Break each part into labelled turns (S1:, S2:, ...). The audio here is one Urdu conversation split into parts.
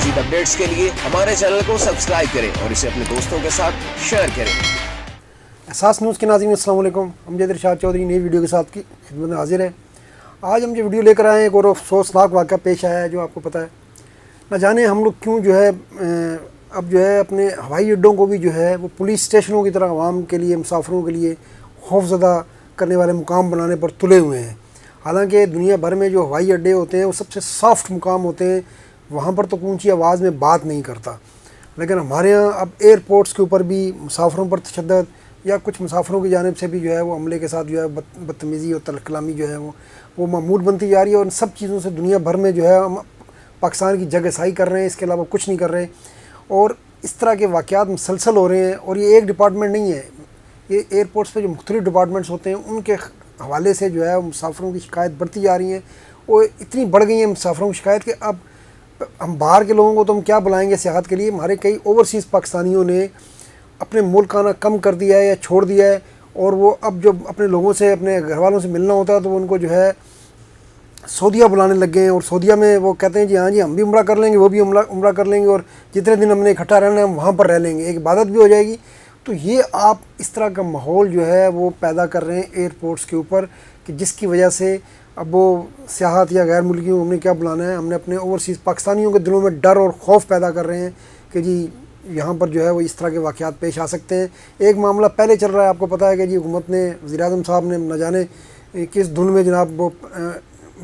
S1: مزید اپڈیٹس کے لیے ہمارے چینل کو سبسکرائب کریں اور اسے اپنے دوستوں کے ساتھ شیئر کریں۔
S2: احساس نیوز کے ناظرین السلام علیکم، امجد ارشاد چودھری نئی ویڈیو کے ساتھ کی خدمت میں حاضر ہے۔ آج ہم جو ویڈیو لے کر آئے ہیں ایک اور افسوسناک واقعہ پیش آیا ہے جو آپ کو پتہ ہے۔ نہ جانے ہم لوگ کیوں جو ہے اب جو ہے اپنے ہوائی اڈوں کو بھی جو ہے وہ پولیس اسٹیشنوں کی طرح عوام کے لیے، مسافروں کے لیے خوف زدہ کرنے والے مقام بنانے پر تلے ہوئے ہیں۔ حالانکہ دنیا بھر میں جو ہوائی اڈے ہوتے ہیں وہ سب سے سافٹ مقام ہوتے ہیں، وہاں پر تو اونچی آواز میں بات نہیں کرتا، لیکن ہمارے ہاں اب ایئرپورٹس کے اوپر بھی مسافروں پر تشدد یا کچھ مسافروں کی جانب سے بھی جو ہے وہ عملے کے ساتھ جو ہے بدتمیزی اور تلخ کلامی جو ہے وہ معمول بنتی جا رہی ہے، اور ان سب چیزوں سے دنیا بھر میں جو ہے ہم پاکستان کی جگہ سائی کر رہے ہیں، اس کے علاوہ کچھ نہیں کر رہے، اور اس طرح کے واقعات مسلسل ہو رہے ہیں۔ اور یہ ایک ڈپارٹمنٹ نہیں ہے، یہ ایئرپورٹس پہ جو مختلف ڈپارٹمنٹس ہوتے ہیں ان کے حوالے سے جو ہے مسافروں کی شکایت بڑھتی جا رہی ہیں، اور اتنی بڑھ گئی ہیں مسافروں کی شکایت کہ اب ہم باہر کے لوگوں کو تو ہم کیا بلائیں گے سیاحت کے لیے۔ ہمارے کئی اوورسیز پاکستانیوں نے اپنے ملک آنا کم کر دیا ہے یا چھوڑ دیا ہے، اور وہ اب جب اپنے لوگوں سے، اپنے گھر والوں سے ملنا ہوتا ہے تو وہ ان کو جو ہے سعودیہ بلانے لگ گئے ہیں، اور سعودیہ میں وہ کہتے ہیں جی ہاں جی ہم بھی عمرہ کر لیں گے، وہ بھی عمرہ کر لیں گے، اور جتنے دن ہم نے اکٹھا رہنا ہے ہم وہاں پر رہ لیں گے، ایک عبادت بھی ہو جائے گی۔ تو یہ آپ اس طرح کا ماحول جو ہے وہ پیدا کر رہے ہیں ایئرپورٹس کے اوپر، کہ جس کی وجہ سے اب وہ سیاحت یا غیر ملکیوں ہم نے کیا بلانا ہے، ہم نے اپنے اوورسیز پاکستانیوں کے دلوں میں ڈر اور خوف پیدا کر رہے ہیں کہ جی یہاں پر جو ہے وہ اس طرح کے واقعات پیش آ سکتے ہیں۔ ایک معاملہ پہلے چل رہا ہے، آپ کو پتہ ہے کہ جی حکومت نے، وزیر اعظم صاحب نے نہ جانے کس دھن میں جناب وہ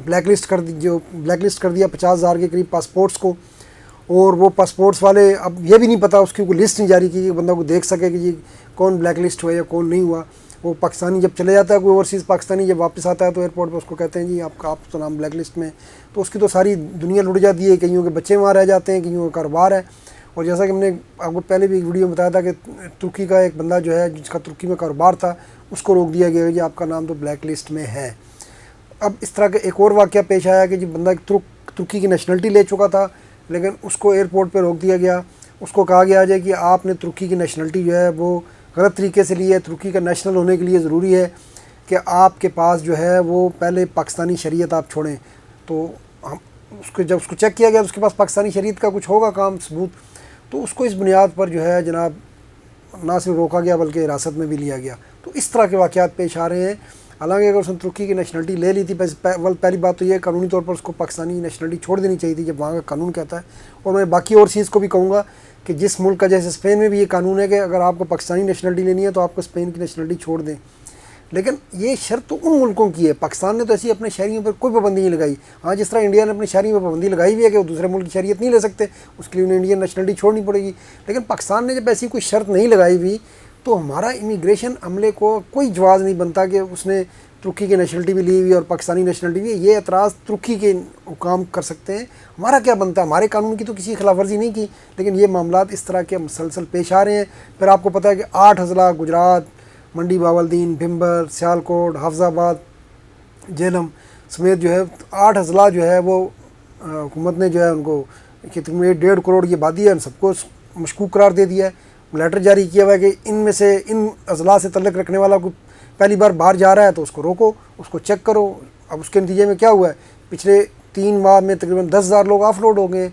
S2: بلیک لسٹ کر دیا 50,000 کے قریب پاسپورٹس کو، اور وہ پاسپورٹس والے اب یہ بھی نہیں پتہ، اس کی کوئی لسٹ نہیں جاری کی کہ بندہ کو دیکھ سکے کہ جی کون بلیک لسٹ ہوا یا کون نہیں ہوا۔ وہ پاکستانی جب چلے جاتا ہے کوئی اوورسیز پاکستانی، جب واپس آتا ہے تو ایئرپورٹ پہ اس کو کہتے ہیں جی آپ تو نام بلیک لسٹ میں، تو اس کی تو ساری دنیا لٹ جاتی ہے، کئیوں کے بچے وہاں رہ جاتے ہیں، کئیوں کا کاروبار ہے۔ اور جیسا کہ ہم نے آپ کو پہلے بھی ایک ویڈیو میں بتایا تھا کہ ترکی کا ایک بندہ جو ہے جس کا ترکی میں کاروبار تھا، اس کو روک دیا گیا کہ جی آپ کا نام تو بلیک لسٹ میں ہے۔ اب اس طرح کا ایک اور واقعہ پیش آیا کہ جی بندہ ترکی کی نیشنلٹی لے چکا تھا، لیکن اس کو ایئرپورٹ پہ روک دیا گیا، اس کو کہا گیا جائے کہ آپ نے ترکی کی نیشنلٹی جو ہے وہ غلط طریقے سے لی ہے، ترکی کا نیشنل ہونے کے لیے ضروری ہے کہ آپ کے پاس جو ہے وہ پہلے پاکستانی شریعت آپ چھوڑیں۔ تو جب اس کو چیک کیا گیا تو اس کے پاس پاکستانی شریعت کا کچھ ہوگا کام ثبوت، تو اس کو اس بنیاد پر جو ہے جناب نہ صرف روکا گیا بلکہ حراست میں بھی لیا گیا۔ تو اس طرح کے واقعات پیش آ رہے ہیں۔ حالانکہ اگر اس نے ترکی کی نیشنلٹی لے لی تھی، پہلی بات تو یہ قانونی طور پر اس کو پاکستانی نیشنلٹی چھوڑ دینی چاہیے تھی جب وہاں کا قانون کہتا ہے، اور میں باقی اور چیز کو بھی کہوں گا کہ جس ملک کا، جیسے اسپین میں بھی یہ قانون ہے کہ اگر آپ کو پاکستانی نیشنلٹی لینی ہے تو آپ کو اسپین کی نیشنلٹی چھوڑ دیں، لیکن یہ شرط تو ان ملکوں کی ہے۔ پاکستان نے تو ایسی اپنے شہریوں پر کوئی پابندی نہیں لگائی۔ ہاں جس طرح انڈیا نے اپنے شہریوں پر پابندی لگائی ہوئی ہے کہ وہ دوسرے ملک کی شہریت نہیں لے سکتے، اس کے لیے انہیں انڈین نیشنلٹی چھوڑنی پڑے گی، لیکن پاکستان نے جب ایسی کوئی شرط نہیں لگائی ہوئی تو ہمارا امیگریشن عملے کو کوئی جواز نہیں بنتا کہ اس نے ترکی کی نیشنلٹی بھی لی ہوئی اور پاکستانی نیشنلٹی بھی۔ یہ اعتراض ترکی کے حکام کر سکتے ہیں، ہمارا کیا بنتا ہے؟ ہمارے قانون کی تو کسی خلاف ورزی نہیں کی، لیکن یہ معاملات اس طرح کے مسلسل پیش آ رہے ہیں۔ پھر آپ کو پتہ ہے کہ 8 اضلاع گجرات، منڈی باولدین، بھمبر، سیالکوٹ، حافظ آباد، جہلم سمیت جو ہے 8 اضلاع جو ہے وہ حکومت نے جو ہے ان کو کہ 1.5 کروڑ کی آبادی ہے، ان سب کو مشکوک قرار دے دیا ہے۔ لیٹر جاری کیا ہوا ہے کہ ان میں سے ان اضلاع سے تعلق رکھنے والا کو پہلی بار باہر جا رہا ہے تو اس کو روکو، اس کو چیک کرو۔ اب اس کے نتیجے میں کیا ہوا ہے؟ پچھلے 3 ماہ میں تقریباً 10,000 لوگ آف لوڈ ہو گئے۔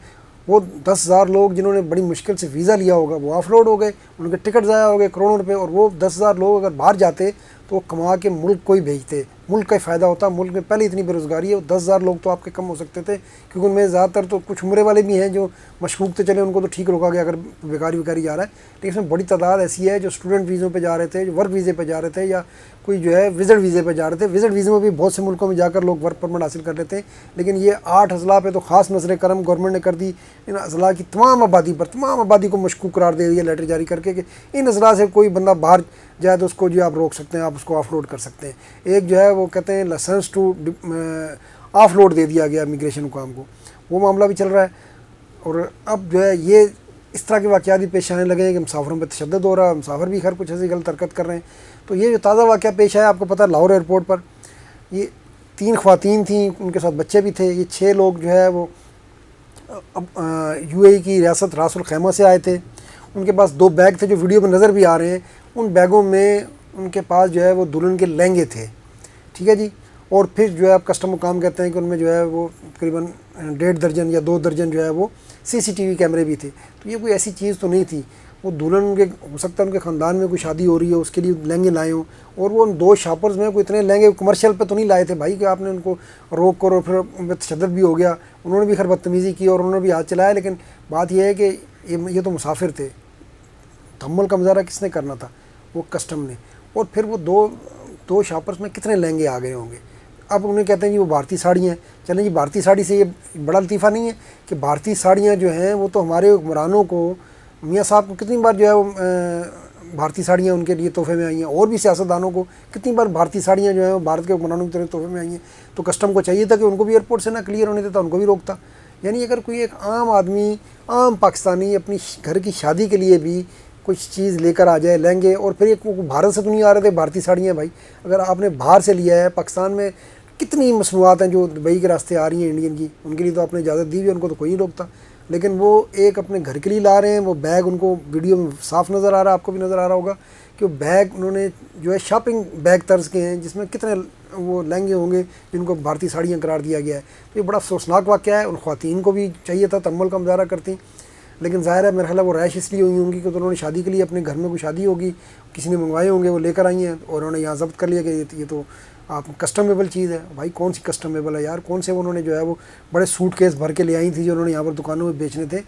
S2: وہ 10,000 لوگ جنہوں نے بڑی مشکل سے ویزا لیا ہوگا وہ آف لوڈ ہو گئے، ان کے ٹکٹ ضائع ہو گئے کروڑوں روپے، اور وہ 10,000 لوگ اگر باہر جاتے تو وہ کما کے ملک کو ہی بھیجتے، ملک کا ہی فائدہ ہوتا۔ ملک میں پہلے اتنی بے روزگاری ہے، وہ 10,000 لوگ تو آپ کے کم ہو سکتے تھے، کیونکہ ان میں زیادہ تر تو کچھ عمرے والے بھی ہیں جو مشکوک تھے، چلے ان کو تو ٹھیک روکا گیا اگر بیکاری جا رہا ہے، لیکن اس میں بڑی تعداد ایسی ہے جو اسٹوڈنٹ ویزوں پہ جا رہے تھے، جو ورک ویزے پہ جا رہے تھے، یا کوئی جو ہے وزٹ ویزے پہ جا رہے تھے۔ وزٹ ویزے میں بھی بہت سے ملکوں میں جا کر لوگ ورک پرمٹ حاصل کر لیتے ہیں، لیکن یہ 8 اضلاع پہ تو خاص نظر کرم گورنمنٹ نے کر دی۔ ان اضلاع کی تمام آبادی کو مشکوک قرار دے دیا لیٹر جاری کر کے کہ ان اضلاع سے کوئی بندہ باہر جائے تو اس کو جو آپ روک سکتے ہیں، آپ اس کو آف لوڈ کر سکتے ہیں۔ ایک جو ہے وہ کہتے ہیں لائسنس ٹو آف لوڈ دے دیا گیا امیگریشن حکام کو، وہ معاملہ بھی چل رہا ہے۔ اور اب جو ہے یہ اس طرح کے واقعات بھی پیش آنے لگے ہیں کہ مسافروں پہ تشدد ہو رہا ہے، مسافر بھی خیر کچھ ایسی غلط حرکت کر رہے ہیں۔ تو یہ جو تازہ واقعہ پیش آیا، آپ کو پتہ ہے لاہور ایئرپورٹ پر یہ 3 خواتین تھیں، ان کے ساتھ بچے بھی تھے، یہ 6 لوگ جو ہے وہ UAE کی ریاست راس الخیمہ سے آئے تھے۔ ان کے پاس 2 بیگ تھے جو ویڈیو میں نظر بھی آ رہے ہیں، ان بیگوں میں ان کے پاس جو ہے وہ دلہن کے لہنگے تھے، ٹھیک ہے جی، اور پھر جو ہے آپ کسٹمر کام کہتے ہیں کہ ان میں جو ہے وہ تقریباً 1.5 درجن یا 2 درجن جو ہے وہ CCTV کیمرے بھی تھے. تو یہ کوئی ایسی چیز تو نہیں تھی. وہ دلہن ان کے ہو سکتا ہے ان کے خاندان میں کوئی شادی ہو رہی ہے، اس کے لیے لہنگے لائے ہوں، اور وہ ان 2 شاپرز میں کوئی اتنے لہنگے کمرشل پہ تو نہیں لائے تھے بھائی کہ آپ نے ان کو روک کر، اور پھر ان پہ تشدد بھی ہو گیا. انہوں نے بھی خیر بدتمیزی کی اور انہوں نے بھی ہاتھ چلایا، لیکن بات یہ ہے کہ یہ تو مسافر تھے. تحمل کا مظاہرہ کس نے کرنا تھا؟ وہ کسٹم نے. اور پھر وہ دو شاپرز میں کتنے لہنگے آ گئے ہوں گے. اب انہیں کہتے ہیں جی وہ بھارتی ساڑیاں ہیں. چلیں جی بھارتی ساڑی سے یہ بڑا لطیفہ نہیں ہے کہ بھارتی ساڑیاں جو ہیں وہ تو ہمارے حکمرانوں کو، میاں صاحب کو کتنی بار جو ہے وہ بھارتی ساڑیاں ان کے لیے تحفے میں آئی ہیں، اور بھی سیاستدانوں کو کتنی بار بھارتی ساڑیاں جو ہیں وہ بھارت کے حکمرانوں کی طرف تحفے میں آئی ہیں. تو کسٹم کو چاہیے تھا کہ ان کو بھی ایئرپورٹ سے نہ کلیئر ہونے دیتا، ان کو بھی روکتا. یعنی اگر کوئی ایک عام آدمی، عام پاکستانی اپنی گھر کی شادی کے لیے بھی کچھ چیز لے کر آ جائے، لہنگے، اور پھر ایک بھارت سے تو نہیں آ رہے تھے بھارتی ساڑیاں بھائی، اگر آپ نے باہر سے لیا ہے. پاکستان میں کتنی مصنوعات ہیں جو دبئی کے راستے آ رہی ہیں انڈین کی، ان کے لیے تو آپ نے اجازت دی ہوئی ہے، ان کو تو کوئی نہیں روکتا. لیکن وہ ایک اپنے گھر کے لیے لا رہے ہیں. وہ بیگ ان کو ویڈیو میں صاف نظر آ رہا ہے، آپ کو بھی نظر آ رہا ہوگا کہ وہ بیگ انہوں نے جو ہے شاپنگ بیگ طرز کے ہیں، جس میں کتنے وہ لہنگے ہوں گے جن کو بھارتی ساڑیاں قرار دیا گیا ہے. تو یہ بڑا افسوسناک واقعہ ہے. ان خواتین کو بھی چاہیے تھا تحمل کا مظاہرہ کرتی، لیکن ظاہر ہے میرا خیال ہے وہ رائش اس لیے ہوئی ہوں گی کہ انہوں نے شادی کے لیے اپنے گھر میں کوئی شادی ہوگی، کسی نے منگوائے ہوں گے، وہ لے کر آئی ہیں اور انہوں نے یہاں ضبط کر لیا کہ یہ تو آپ کسٹمیبل چیز ہے. بھائی کون سی کسٹمیبل ہے یار؟ کون سے انہوں نے جو ہے وہ بڑے سوٹ کیس بھر کے لے آئی تھی جو انہوں نے یہاں پر دکانوں میں بیچنے تھے.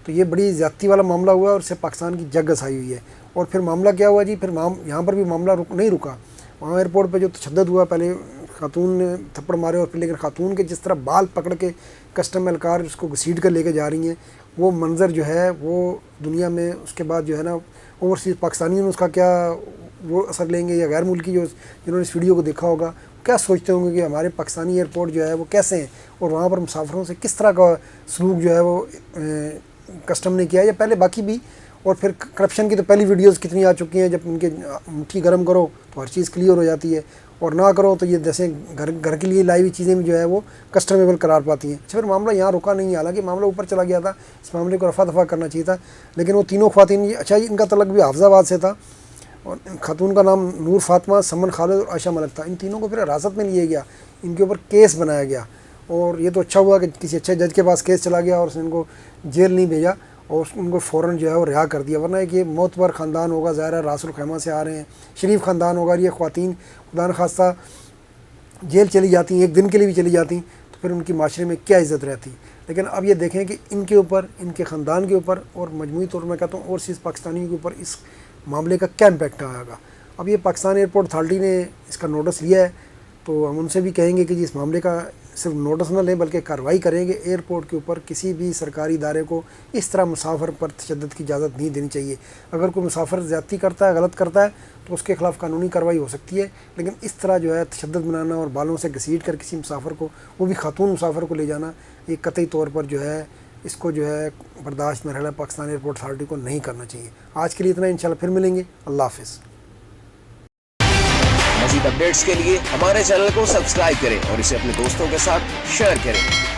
S2: تو یہ بڑی زیادتی والا معاملہ ہوا اور اس سے پاکستان کی جگ گسائی ہوئی ہے. اور پھر معاملہ کیا ہوا جی؟ پھر یہاں پر بھی معاملہ نہیں رکا. وہاں ایئرپورٹ پہ جو تشدد ہوا، پہلے خاتون نے تھپڑ مارے، اور پھر لیکن خاتون کے جس طرح بال پکڑ کے کسٹم اہلکار اس کو گھسیٹ کر لے کے جا رہی ہیں، وہ منظر جو ہے وہ دنیا میں اس کے بعد جو ہے نا اوورسیز پاکستانیوں نے اس کا کیا وہ اثر لیں گے، یا غیر ملکی جنہوں نے اس ویڈیو کو دیکھا ہوگا کیا سوچتے ہوں گے کہ ہمارے پاکستانی ایئرپورٹ جو ہے وہ کیسے ہیں، اور وہاں پر مسافروں سے کس طرح کا سلوک جو ہے وہ کسٹم نے کیا، یا پہلے باقی بھی. اور پھر کرپشن کی تو پہلی ویڈیوز کتنی آ چکی ہیں، جب ان کے مٹھی گرم کرو تو ہر چیز کلیئر ہو جاتی ہے، اور نہ کرو تو یہ جیسے گھر کے لیے لائی ہوئی چیزیں بھی جو ہے وہ کسٹمیبل قرار پاتی ہیں. اچھا، پھر معاملہ یہاں رکا نہیں، حالانکہ معاملہ اوپر چلا گیا تھا، اس معاملے کو رفع دفع کرنا چاہیے تھا. لیکن وہ تینوں خواتین، اچھا ان کا تعلق بھی حافظ آباد سے تھا، اور خاتون کا نام نور فاطمہ، سمن خالد اور عائشہ ملک تھا. ان تینوں کو پھر حراست میں لیا گیا، ان کے اوپر کیس بنایا گیا. اور یہ تو اچھا ہوا کہ کسی اچھے جج کے پاس کیس چلا گیا اور اس نے ان کو جیل نہیں بھیجا، اور ان کو فوراً جو ہے وہ رہا کر دیا. ورنہ ایک یہ معتبر خاندان ہوگا، ظاہر ہے راس الخیمہ سے آ رہے ہیں، شریف خاندان ہوگا، یہ خواتین خدا نخواستہ جیل چلی جاتی ہیں، ایک دن کے لیے بھی چلی جاتی ہیں، تو پھر ان کی معاشرے میں کیا عزت رہتی. لیکن اب یہ دیکھیں کہ ان کے اوپر، ان کے خاندان کے اوپر، اور مجموعی طور پر میں کہتا ہوں اوورسیز پاکستانیوں کے اوپر اس معاملے کا کیا امپیکٹ آئے گا. اب یہ پاکستان ایئرپورٹ اتھارٹی نے اس کا نوٹس لیا ہے، تو ہم ان سے بھی کہیں گے کہ جی اس معاملے کا صرف نوٹس نہ لیں بلکہ کارروائی کریں گے. ایئرپورٹ کے اوپر کسی بھی سرکاری ادارے کو اس طرح مسافر پر تشدد کی اجازت نہیں دینی چاہیے. اگر کوئی مسافر زیادتی کرتا ہے، غلط کرتا ہے، تو اس کے خلاف قانونی کارروائی ہو سکتی ہے. لیکن اس طرح جو ہے تشدد بنانا اور بالوں سے گھسیٹ کر کسی مسافر کو، وہ بھی خاتون مسافر کو لے جانا، یہ قطعی طور پر جو ہے اس کو جو ہے برداشت مرحلہ پاکستان ایئرپورٹ اتھارٹی کو نہیں کرنا چاہیے. آج کے لیے اتنا، انشاءاللہ پھر ملیں گے. اللہ حافظ.
S1: مزید اپڈیٹس کے لیے ہمارے چینل کو سبسکرائب کریں اور اسے اپنے دوستوں کے ساتھ شیئر کریں.